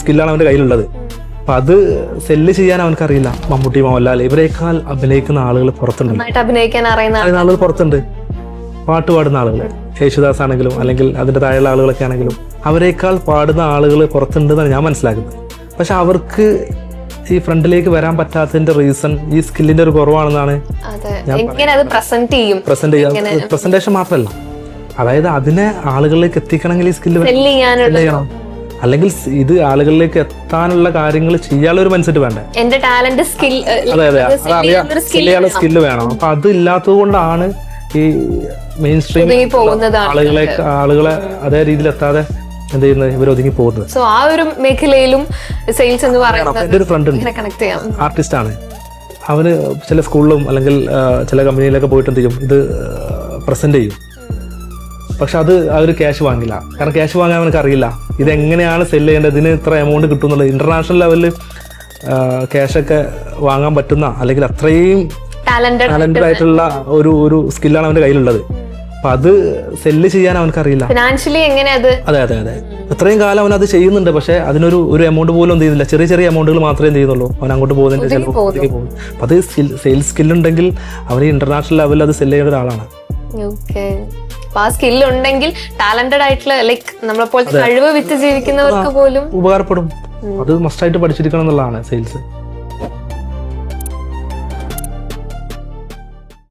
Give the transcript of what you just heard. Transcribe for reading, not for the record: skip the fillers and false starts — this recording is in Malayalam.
സ്കില്ലാണ് അവന്റെ കയ്യിലുള്ളത്. അപ്പൊ അത് സെല്ല് ചെയ്യാൻ അവനക്കറിയില്ല. മമ്മൂട്ടി, മോഹൻലാൽ ഇവരെക്കാൾ അഭിനയിക്കുന്ന ആളുകൾ പുറത്തുണ്ട്, അഭിനയിക്കാൻ അറിയുന്ന ആളുകൾ പുറത്തുണ്ട്. പാട്ട് പാടുന്ന ആളുകൾ, യേശുദാസ് ആണെങ്കിലും അല്ലെങ്കിൽ അതിന്റെ താഴെയുള്ള ആളുകളൊക്കെ ആണെങ്കിലും അവരെക്കാൾ പാടുന്ന ആളുകൾ പുറത്തുണ്ടെന്നാണ് ഞാൻ മനസ്സിലാക്കുന്നത്. പക്ഷെ അവർക്ക് ഈ ഫ്രണ്ടിലേക്ക് വരാൻ പറ്റാത്തതിന്റെ റീസൺ ഈ സ്കില്ലിന്റെ ഒരു കുറവാണെന്നാണ് പ്രസന്റേഷൻ മാത്രമല്ല, അതായത് അതിനെ ആളുകളിലേക്ക് എത്തിക്കണമെങ്കിൽ ഈ സ്കില്ല് ചെയ്യണം. അല്ലെങ്കിൽ ഇത് ആളുകളിലേക്ക് എത്താനുള്ള കാര്യങ്ങൾ ചെയ്യാനുള്ള ഒരു മൈൻഡ് സെറ്റ് വേണ്ടേ? അതെ അതെ, സ്കില്ല് വേണം. അപ്പൊ അത് ഇല്ലാത്തത് കൊണ്ടാണ് ഈ മെയിൻ സ്ട്രീം ആളുകളെ അതേ രീതിയിൽ എത്താതെ എന്ത് ചെയ്യുന്നത്, ഇവർ ഒതുങ്ങി പോകുന്നത്. സോ ആ ഒരു മേഖലയിലും സെയിൽസ് എന്ന് പറയുന്നത് എന്റെ ഒരു ഫ്രണ്ട് ഉണ്ട്, ആർട്ടിസ്റ്റ് ആണ്. അവന് ചില സ്കൂളിലും അല്ലെങ്കിൽ ചില കമ്പനിയിലൊക്കെ പോയിട്ട് എന്ത് ചെയ്യും, ഇത് പ്രസന്റ് ചെയ്യും. പക്ഷെ അത് അവർ ക്യാഷ് വാങ്ങില്ല. കാരണം ക്യാഷ് വാങ്ങാൻ അവനക്ക് അറിയില്ല ഇതെങ്ങനെയാണ് സെല് ചെയ്യേണ്ടത്, ഇതിന് ഇത്ര എമൗണ്ട് കിട്ടും എന്നുള്ളത്. ഇന്റർനാഷണൽ ലെവലിൽ ക്യാഷൊക്കെ വാങ്ങാൻ പറ്റുന്ന അല്ലെങ്കിൽ അത്രയും ടാലന്റഡ് ആയിട്ടുള്ള ഒരു സ്കില്ലാണ് അവന്റെ കയ്യിലുള്ളത്. അപ്പൊ അത് സെല്ല് ചെയ്യാൻ അവനക്കറിയില്ല. ഫിനാൻഷ്യലി എങ്ങനെ അത് അതെ അതെ അതെ, ഇത്രയും കാലം അവൻ അത് ചെയ്യുന്നുണ്ട്. പക്ഷെ അതിനൊരു എമൗണ്ട് പോലും എന്ത് ചെയ്യുന്നില്ല, ചെറിയ ചെറിയ എമൗണ്ടുകൾ മാത്രമേ ചെയ്യുന്നുള്ളൂ. അവൻ അങ്ങോട്ട് പോകുന്നതിന്റെ ചിലപ്പോൾ പോകും. അപ്പൊ അത് സെയിൽസ് സ്കില്ലുണ്ടെങ്കിൽ അവന് ഇന്റർനാഷണൽ ലെവലിൽ അത് സെല്ല് ചെയ്യേണ്ട ഒരാളാണ്. ആ സ്കില്ല് ഉണ്ടെങ്കിൽ ടാലന്റഡ് ആയിട്ടുള്ള ലൈക്ക് നമ്മളെപ്പോലത്തെ കഴിവ് വിറ്റ് ജീവിക്കുന്നവർക്ക് പോലും ഉപകാരപ്പെടും. അത് മസ്റ്റായിട്ട് പഠിച്ചിരിക്കണം എന്നുള്ളതാണ് സെയിൽസ്.